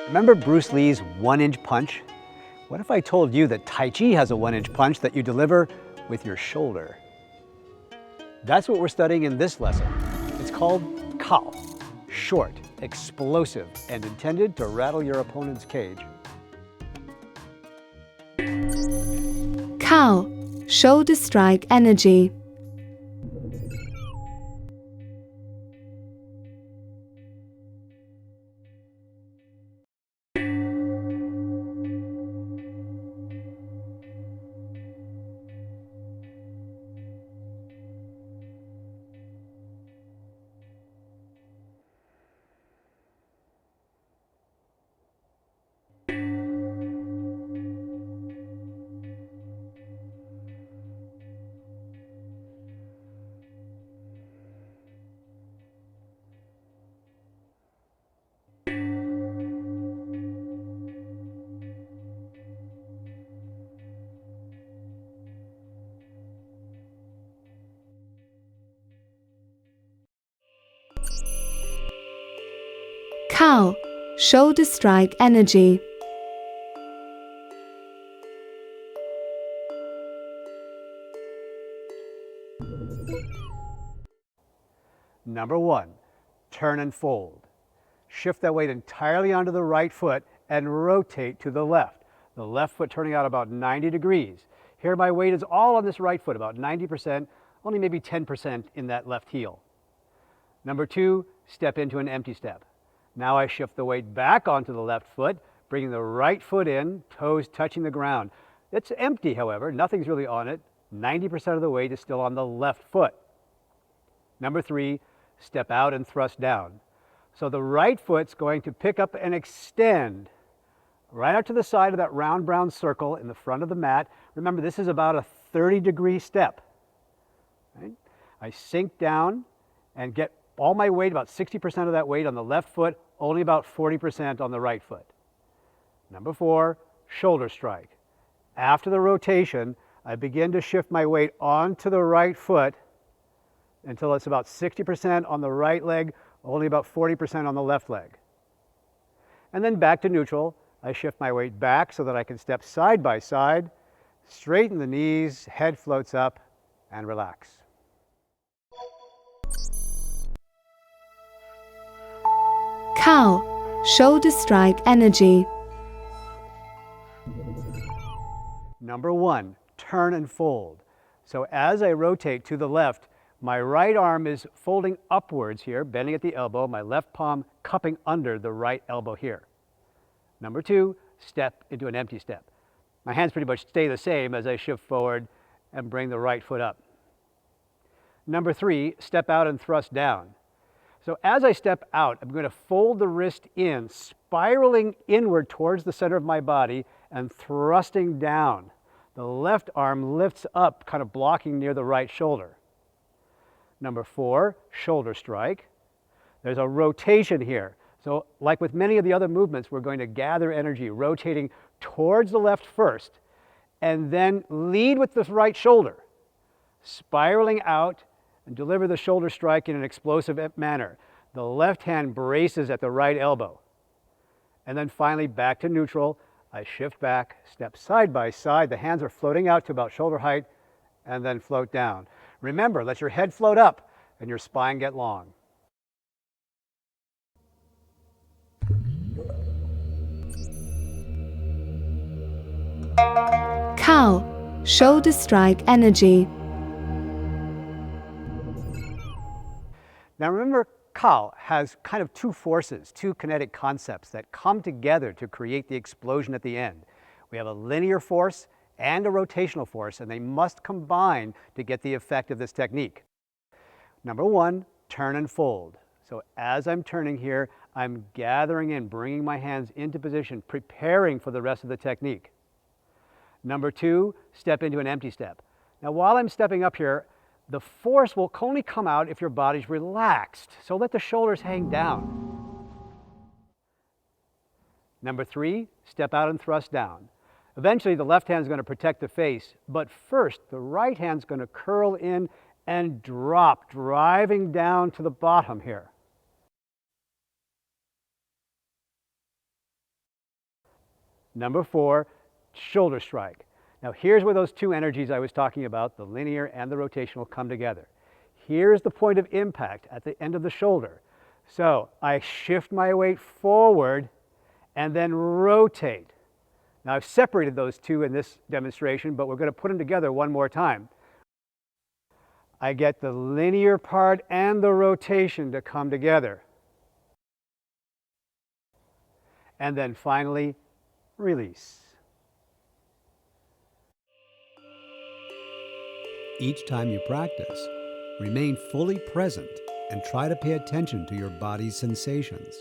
Remember Bruce Lee's 1-inch punch? What if I told you that Tai Chi has a 1-inch punch that you deliver with your shoulder? That's what we're studying in this lesson. It's called Kào, short, explosive, and intended to rattle your opponent's cage. Kào, shoulder strike energy. Kào, shoulder strike energy. Number 1, turn and fold. Shift that weight entirely onto the right foot and rotate to the left. The left foot turning out about 90 degrees. Here my weight is all on this right foot, about 90%, only maybe 10% in that left heel. Number 2, step into an empty step. Now I shift the weight back onto the left foot, bringing the right foot in, toes touching the ground. It's empty, however, nothing's really on it. 90% of the weight is still on the left foot. Number 3, step out and thrust down. So the right foot's going to pick up and extend right out to the side of that round brown circle in the front of the mat. Remember, this is about a 30-degree step. Right? I sink down and get all my weight, about 60% of that weight on the left foot, only about 40% on the right foot. Number 4, shoulder strike. After the rotation, I begin to shift my weight onto the right foot until it's about 60% on the right leg, only about 40% on the left leg. And then back to neutral. I shift my weight back so that I can step side by side, straighten the knees, head floats up, and relax. Kào, shoulder strike energy. Number 1, turn and fold. So as I rotate to the left, my right arm is folding upwards here, bending at the elbow, my left palm cupping under the right elbow here. Number 2, step into an empty step. My hands pretty much stay the same as I shift forward and bring the right foot up. Number 3, step out and thrust down. So as I step out, I'm going to fold the wrist in, spiraling inward towards the center of my body and thrusting down. The left arm lifts up, kind of blocking near the right shoulder. Number 4, shoulder strike. There's a rotation here. So like with many of the other movements, we're going to gather energy, rotating towards the left first, and then lead with the right shoulder, spiraling out and deliver the shoulder strike in an explosive manner. The left hand braces at the right elbow. And then finally back to neutral. I shift back, step side by side. The hands are floating out to about shoulder height and then float down. Remember, let your head float up and your spine get long. Kào, shoulder strike energy. Now remember, Kào has kind of two forces, two kinetic concepts that come together to create the explosion at the end. We have a linear force and a rotational force, and they must combine to get the effect of this technique. Number 1, turn and fold. So as I'm turning here, I'm gathering in, bringing my hands into position, preparing for the rest of the technique. Number 2, step into an empty step. Now while I'm stepping up here, the force will only come out if your body's relaxed, so let the shoulders hang down. Number 3, step out and thrust down. Eventually the left hand's going to protect the face, but first the right hand's going to curl in and drop, driving down to the bottom here. Number 4, shoulder strike. Now here's where those two energies I was talking about, the linear and the rotational, come together. Here's the point of impact at the end of the shoulder. So I shift my weight forward and then rotate. Now I've separated those two in this demonstration, but we're going to put them together one more time. I get the linear part and the rotation to come together. And then finally, release. Each time you practice, remain fully present and try to pay attention to your body's sensations.